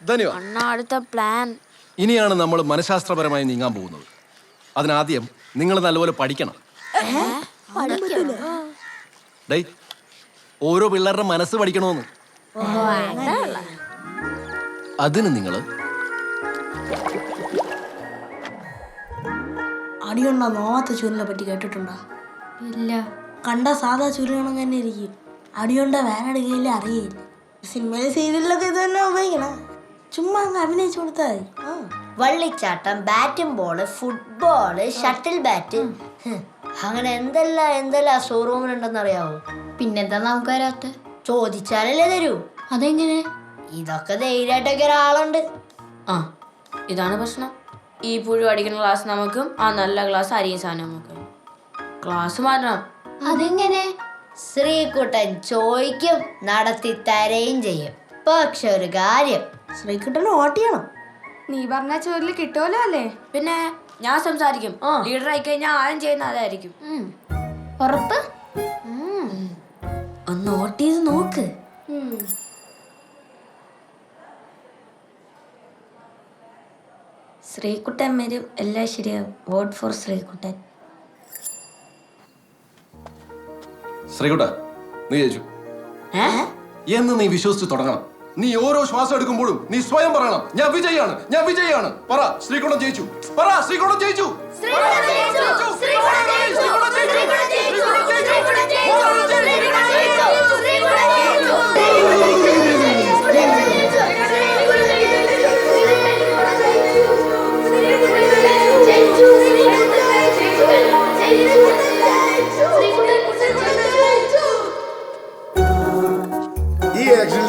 ധന്യവാദം. അണ്ണ അടുത്ത പ്ലാൻ ഇനിയാണ് നമ്മൾ മനഃശാസ്ത്രപരമായി നീങ്ങാൻ പോകുന്നത്. അതിനാദ്യം നിങ്ങൾ നല്ലപോലെ പഠിക്കണം. ഡേയ്, ഓരോ പിള്ളേരുടെ മനസ്സ് പഠിക്കണമെന്ന്. അതിന് നിങ്ങൾ അടിയുണ്ട നോവാത്ത ചുരുളിനെ പറ്റി കേട്ടിട്ടുണ്ടോ? ഇല്ല. കണ്ട സാധാ ചുരുളണം തന്നെ ഇരിക്കും. അടിയുണ്ട വേറെ എടുക്കയില്ല, അറിയില്ല. സിനിമയിലെ സീരിയലിലൊക്കെ ഇത് തന്നെ ഉപയോഗിക്കണം. ചുമ്മാ അങ്ങ് അഭിനയിച്ചു കൊടുത്താൽ മതി. വള്ളിച്ചാട്ടം, ബാറ്റും ബോള്, ഫുട്ബോള്, ഷട്ടിൽ ബാറ്റ്, അങ്ങനെ എന്തെല്ലാം ഷോറൂമിലുണ്ടെന്ന് അറിയാവോ? പിന്നെന്താ നമുക്ക് വരാത്ത? ചോദിച്ചാലല്ലേ തരൂ. അതെങ്ങനെ? ഇതൊക്കെ ധൈര്യമായിട്ടൊക്കെ ഒരാളുണ്ട്. ആ, ഇതാണ് പ്രശ്നം. ഈ പുഴു അടിക്കുന്ന ക്ലാസ് നമുക്കും ആ നല്ല ക്ലാസ് അരിയും സാധനം നമുക്കും. ക്ലാസ് മാറ്റണം. അതെങ്ങനെ? ശ്രീകുട്ടൻ ചോദിക്കും, നടത്തി തരുകയും ചെയ്യും. പക്ഷെ ഒരു കാര്യം, ശ്രീകുട്ടനെ വോട്ട് ചെയ്യണം. നീ പറഞ്ഞ ചോറിൽ കിട്ടുമല്ലോ അല്ലേ? പിന്നെ ഞാൻ സംസാരിക്കും. ലീഡർ ആയി കഴിഞ്ഞാൽ ആരും ചെയ്യുന്ന അതായിരിക്കും. ഉറപ്പ്? ഒന്ന് വോട്ട് ചെയ്ത് നോക്ക്. ശ്രീകുട്ടൻ വരും, എല്ലാം ശരിയാവും. Vote four Sreekuttan. ശ്രീകുട്ട, നീ ജയിച്ചു എന്ന് നീ വിശ്വസിച്ച് തുടങ്ങണം. നീ ഓരോ ശ്വാസം എടുക്കുമ്പോഴും നീ സ്വയം പറയണം, ഞാൻ വിജയാണ്, ഞാൻ വിജയാണ്. പറ, ശ്രീകുട്ടൻ ജയിച്ചു. പറ, ശ്രീകുട്ടൻ ജയിച്ചു.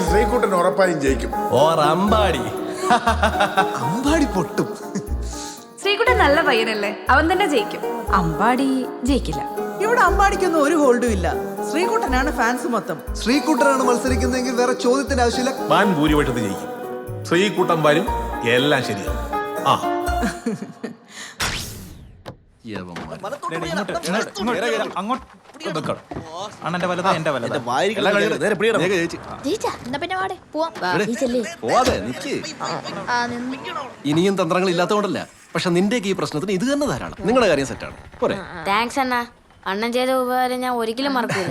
ശ്രീകുട്ടൻ ഉറപ്പായും ജയിക്കും. അമ്പാടി പൊട്ടും. ശ്രീകുട്ടൻ നല്ല പയ്യനല്ലേ, അവൻ തന്നെ ജയിക്കും. അമ്പാടി ജയിക്കില്ല. ഇവിടെ അമ്പാടിക്കൊന്നും ഒരു ഹോൾഡും ഇല്ല. ശ്രീകുട്ടനാണ് ഫാൻസ് മൊത്തം. ശ്രീകുട്ടനാണ് മത്സരിക്കുന്നതെങ്കിൽ വേറെ ചോദ്യത്തിന്റെ ആവശ്യമില്ല. വൻ ഭൂരിപക്ഷത്തിൽ ജയിക്കും. ശ്രീകുട്ടൻ വരും, എല്ലാം ശരിയാവും. ആ അണ്ണന്റെ വലത് എന്റെ വലത്. ഇനിയും തന്ത്രങ്ങൾ ഇല്ലാത്തതുകൊണ്ടല്ല, പക്ഷെ നിന്റെയൊക്കെ ഈ പ്രശ്നത്തിന് ഇത് തന്നെ ധാരാളം. നിങ്ങളുടെ കാര്യം സെറ്റാണ്. പോരെ? താങ്ക്സ് അണ്ണ. അണ്ണൻ ചെയ്ത ഉപകാരം ഞാൻ ഒരിക്കലും മറക്കൂല.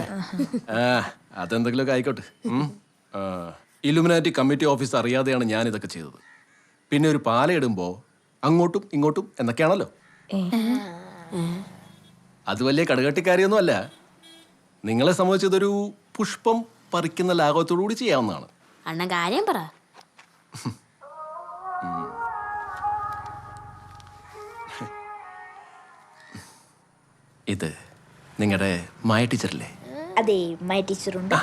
അതെന്തെങ്കിലുമൊക്കെ ആയിക്കോട്ടെ. ഇലുമിനാറ്റി കമ്മിറ്റി ഓഫീസ് അറിയാതെയാണ് ഞാൻ ഇതൊക്കെ ചെയ്തത്. പിന്നെ ഒരു പാലയിടുമ്പോ അങ്ങോട്ടും ഇങ്ങോട്ടും എന്നൊക്കെയാണല്ലോ. അത് വലിയ കടുകട്ടിക്കാരിയൊന്നും അല്ല. നിങ്ങളെ സംബന്ധിച്ചതൊരു പുഷ്പം പറിക്കുന്ന ലാഘവത്തോടുകൂടി ചെയ്യാവുന്നതാണ്. അണ്ണൻ കാര്യം പറ. ഇത് നിങ്ങളുടെ മായ ടീച്ചറല്ലേ? അതെ, മൈ ടീച്ചറുണ്ട്.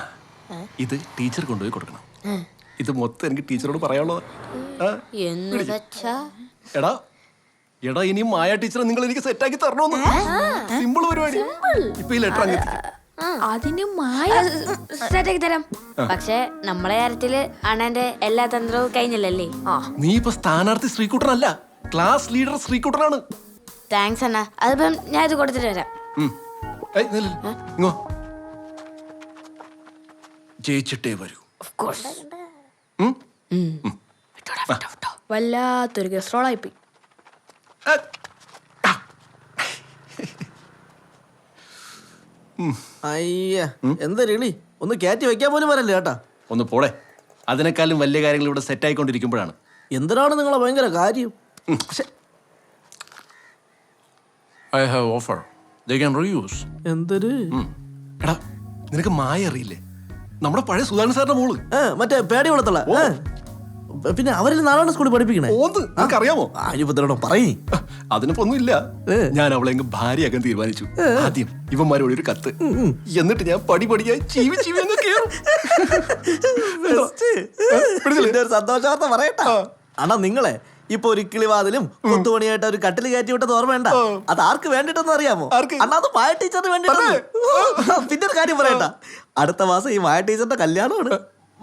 ഇത് ടീച്ചർ കൊണ്ടുപോയി കൊടുക്കണം. ഇത് മൊത്തം എനിക്ക് ടീച്ചറോട് പറയാനുള്ളത്. എടാ എടാ ഇനിയും മായ ടീച്ചറെ നിങ്ങൾ എനിക്ക് സെറ്റാക്കി തരണോന്ന്. സിമ്പിൾ പരിപാടി. ഇപ്പൊ ഈ ലെറ്റർ അങ്ങ് അതിന് സെറ്റാക്കി തരാം. പക്ഷെ നമ്മളെ കാര്യത്തില് അണ്ണന്റെ എല്ലാ തന്ത്രവും കഴിഞ്ഞില്ലല്ലേ? നീ ഇപ്പൊ സ്ഥാനാർത്ഥി ശ്രീകുട്ടനല്ല, ക്ലാസ് ലീഡർ ശ്രീകുട്ടനാണ്. താങ്ക്സ് അണ്ണ. അതിപ്പം ഞാൻ ഇത് കൊടുത്തിട്ട് വരാം. ഇങ്ങോ, ജയിച്ചിട്ടേ വരൂ. വല്ലാത്തൊരു ഗസ്ട്രോളായിപ്പോയി. അയ്യ, എന്താ രളി, ഒന്ന് കയറ്റി വെക്കാൻ പോലും വരല്ലേ ചേട്ടാ. ഒന്ന് പോടെ. അതിനേക്കാളും വലിയ കാര്യങ്ങൾ ഇവിടെ സെറ്റ് ആയിക്കൊണ്ടിരിക്കുമ്പോഴാണ്. എന്തിനാണ് നിങ്ങളെ ഭയങ്കര കാര്യം? I have offer. They can reuse. എന്തൊരു എടാ, നിനക്ക് മായ അറിയില്ലേ? നമ്മുടെ പഴയ സുധാകരൻ സാറിന്റെ മോള്. മറ്റേ പേടി വളർത്തല. പിന്നെ അവരിൽ നാളാണ് സ്കൂളിൽ പഠിപ്പിക്കണേ. അറിയാമോ? ആര്യപത്രണം പറയേ. അതിനിപ്പോ ഒന്നുമില്ല. ഞാൻ അവളെ ഭാര്യയാക്കാൻ തീരുമാനിച്ചു. ആദ്യം ഇവന്മാരോട് ഒരു കത്ത്, എന്നിട്ട് ഞാൻ പടിപടിയായി സന്തോഷവാർത്ത പറയട്ടാ. അണ്ണാ, നിങ്ങളെ ഇപ്പൊ ഒരു കിളിവാതിലും കൊത്തുപണിയായിട്ട് ഒരു കട്ടിൽ കയറ്റി വിട്ടത് ഓർമ്മ വേണ്ട. അത് ആർക്ക് വേണ്ടിട്ടെന്ന് അറിയാമോ? അണ്ണാ, അത് മായ ടീച്ചറിന് വേണ്ടിട്ട്. പിന്നെ ഒരു കാര്യം പറയണ്ട, അടുത്ത മാസം ഈ മായ ടീച്ചറിന്റെ കല്യാണമാണ്.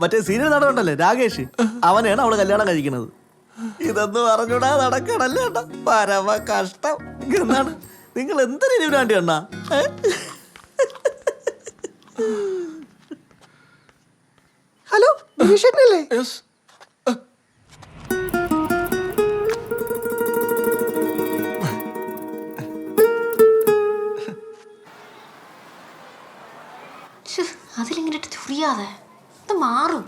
മറ്റേ സീനിയർ നടനുണ്ടല്ലേ രാകേഷ്, അവനെയാണ് അവള് കല്യാണം കഴിക്കുന്നത്. ഇതൊന്നും അറിഞ്ഞൂടാ നടക്കണല്ലേ അണ്ണാ, പരമ കഷ്ടം. എന്നാണ് നിങ്ങൾ എന്തൊരു വേണ്ടി അണ്ണാ? ഹലോ, ചൊറിയാതെ, ഇത് മാറും.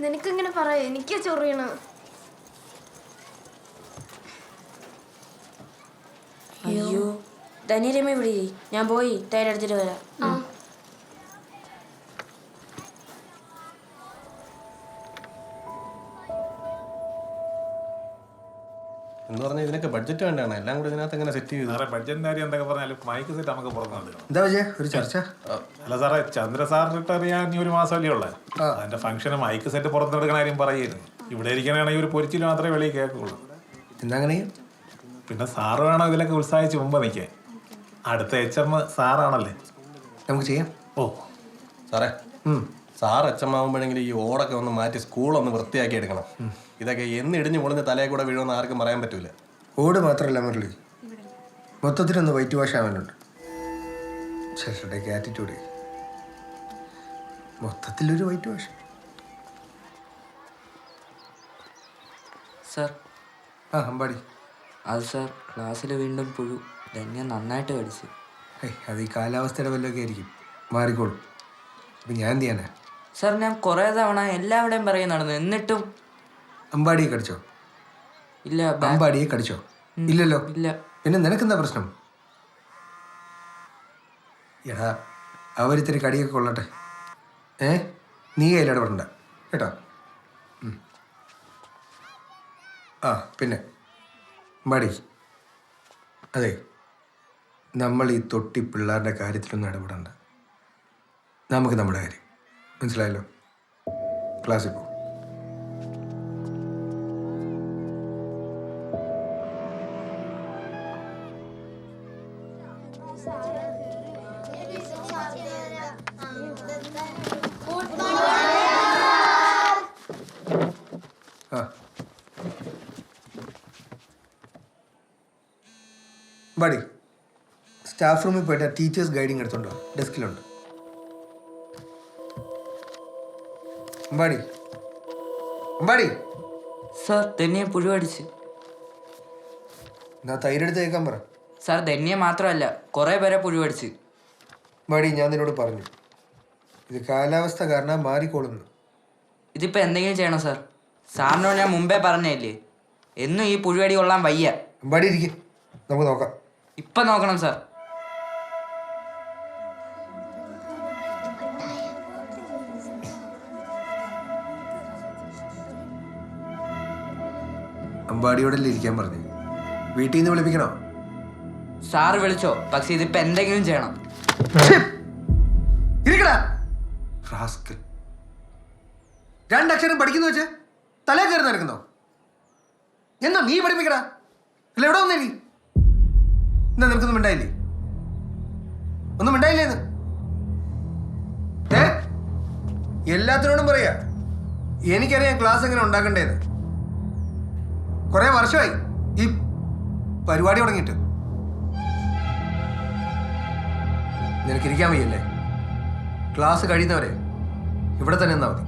നിനക്കിങ്ങനെ പറയാം, എനിക്ക് ചൊറിയണ. അയ്യോ, ധനിരമ്മ ഇവിടെ ഞാൻ പോയി തൈരെടുത്തിട്ട് വരാം. എന്ന് പറഞ്ഞാൽ ഇതിനൊക്കെ ബഡ്ജറ്റ് വേണ്ടാണ്, എല്ലാം കൂടി ഇതിനകത്ത് എങ്ങനെ സെറ്റ് ചെയ്തു? സാറേ ബഡ്ജറ്റിന്റെ കാര്യം എന്തൊക്കെ പറഞ്ഞാലും മൈക്ക് സെറ്റ് നമുക്ക് പുറത്ത് നടക്കണം. എന്താ വിജയ ഒരു ചർച്ച? അല്ല സാറേ, ചന്ദ്ര സാർ റിട്ടയർ ചെയ്യാൻ ഇനി ഒരു മാസമല്ലേ ഉള്ളത്. അതിന്റെ ഫംഗ്ഷന് മൈക്ക് സെറ്റ് പുറത്തെടുക്കണ കാര്യം പറയുന്നു. ഇവിടെ ഇരിക്കണമെങ്കിൽ ഒരു പൊരിച്ചിൽ മാത്രമേ വെളിയിൽ കേൾക്കുള്ളൂ. എന്താ അങ്ങനെ? പിന്നെ സാറ് വേണം ഇതിലൊക്കെ ഉത്സാഹിച്ച് മുമ്പ് നിൽക്കാൻ. അടുത്ത HM സാറാണല്ലേ. നമുക്ക് ചെയ്യാം. ഓ സാറേ, സാർ അച്ഛമാവുമ്പോഴെങ്കിലും ഈ ഓടൊക്കെ ഒന്ന് മാറ്റി സ്കൂളൊന്ന് വൃത്തിയാക്കി എടുക്കണം. ഇതൊക്കെ എന്ന് ഇടിഞ്ഞു പൊളിഞ്ഞ് തലയെ കൂടെ വീഴുമെന്ന് ആർക്കും പറയാൻ പറ്റൂല. ഓട് മാത്രമല്ല മുരളി, മൊത്തത്തിലൊന്ന് വൈറ്റ് വാഷ് ആവാനുണ്ട്. ചേട്ടൻ്റെ ആറ്റിറ്റ്യൂഡ് മൊത്തത്തിലൊരു വൈറ്റ് വാഷ്. സാർ അമ്പാടി. അത് സാർ, ക്ലാസ്സിൽ വീണ്ടും പുഴു. ധന്യ നന്നായിട്ട് കടിച്ചു. അത് ഈ കാലാവസ്ഥയുടെ വല്ലതൊക്കെ ആയിരിക്കും, മാറിക്കോളും. അപ്പം ഞാൻ എന്ത് ചെയ്യാനാ? സാർ, ഞാൻ കുറേ തവണ എല്ലാവിടെയും പറയും നടന്നു, എന്നിട്ടും. അമ്പാടിയെ കടിച്ചോ? ഇല്ല. അമ്പാടിയെ കടിച്ചോ? ഇല്ലല്ലോ. ഇല്ല. പിന്നെ നിനക്കെന്താ പ്രശ്നം? എടാ, അവരിത്തിരി കടിയൊക്കെ കൊള്ളട്ടെ. നീ കയ്യിലിടപെടണ്ട കേട്ടോ. പിന്നെ അമ്പാടി, അതെ, നമ്മൾ ഈ തൊട്ടി പിള്ളേരുടെ കാര്യത്തിലൊന്നും ഇടപെടണ്ട. നമുക്ക് നമ്മുടെ കാര്യം മനസ്സിലായല്ലോ. ക്ലാസ്സിൽ പോ. ബടി, സ്റ്റാഫ് റൂമിൽ പോയിട്ട് ടീച്ചേഴ്സ് ഗൈഡിങ് എടുത്തോണ്ടോ, ഡെസ്കിലുണ്ട്. അമ്പാടി, അമ്പാടി. സാർ, ധന്യെ പുഴു അടിച്ച്. എന്നാ തൈരെടുത്ത് കേൾക്കാൻ പറ. സാർ, ധന്യെ മാത്രമല്ല, കുറേ പേരെ പുഴു അടിച്ച്. അമ്പാടി, ഞാൻ നിന്നോട് പറഞ്ഞു, ഇത് കാലാവസ്ഥ കാരണം മാറിക്കോളുന്നു. ഇതിപ്പോൾ എന്തെങ്കിലും ചെയ്യണം സാർ. സാറിനോട് ഞാൻ മുമ്പേ പറഞ്ഞല്ലേ, എന്നും ഈ പുഴുവടി കൊള്ളാൻ വയ്യ. അമ്പാടി ഇരിക്കും, നമുക്ക് നോക്കാം. ഇപ്പം നോക്കണം സാർ. അമ്പാടിയോടല്ലേ ഇരിക്കാൻ പറഞ്ഞു? വീട്ടിൽ നിന്ന് വിളിപ്പിക്കണോ? സാറ് വിളിച്ചോ, പക്ഷെ ഇതിപ്പോൾ എന്തെങ്കിലും ചെയ്യണം. രണ്ടക്ഷരം പഠിക്കുന്നു വെച്ച് തലേ കയറി നടക്കുന്നോ? എന്നാ നീ പഠിപ്പിക്കടാ. അല്ല, എവിടെ വന്നേ നീ? എന്താ നിനക്കൊന്നും മിണ്ടായില്ലേ? ഒന്നും മിണ്ടായില്ലേന്ന്? എല്ലാത്തിനോടും പറയാ, എനിക്കറിയാം ക്ലാസ് എങ്ങനെ ഉണ്ടാക്കണ്ടേന്ന്. കുറെ വർഷമായി ഈ പരിപാടി തുടങ്ങിയിട്ട്. നിനക്കിരിക്കാൻ വയ്യല്ലേ? ക്ലാസ് കഴിയുന്നവരെ ഇവിടെ തന്നെ നിന്നാ മതി.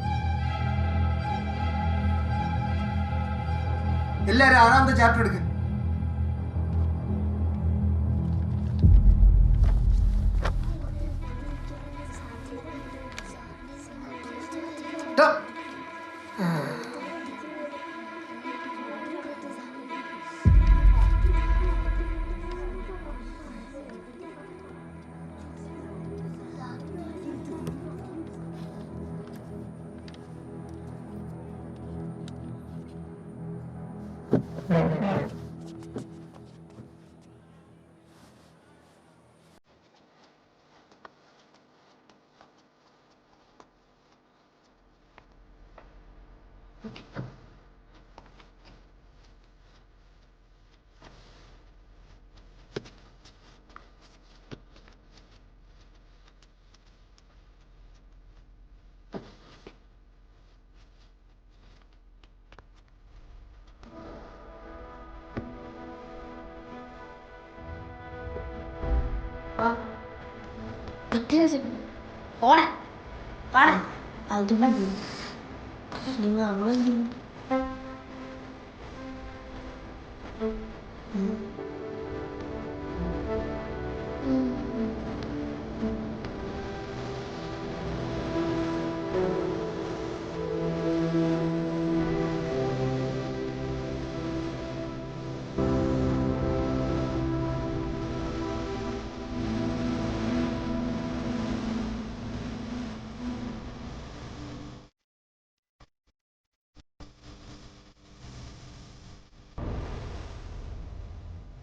എല്ലാരും 6ാമത്തെ ചാപ്റ്റർ എടുക്ക്.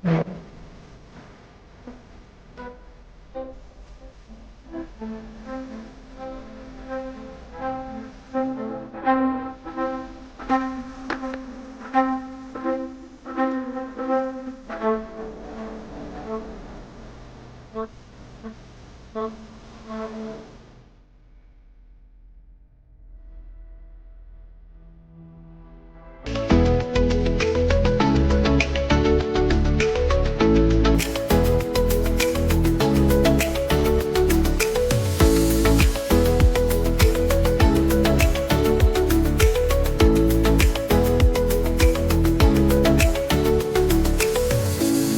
ആ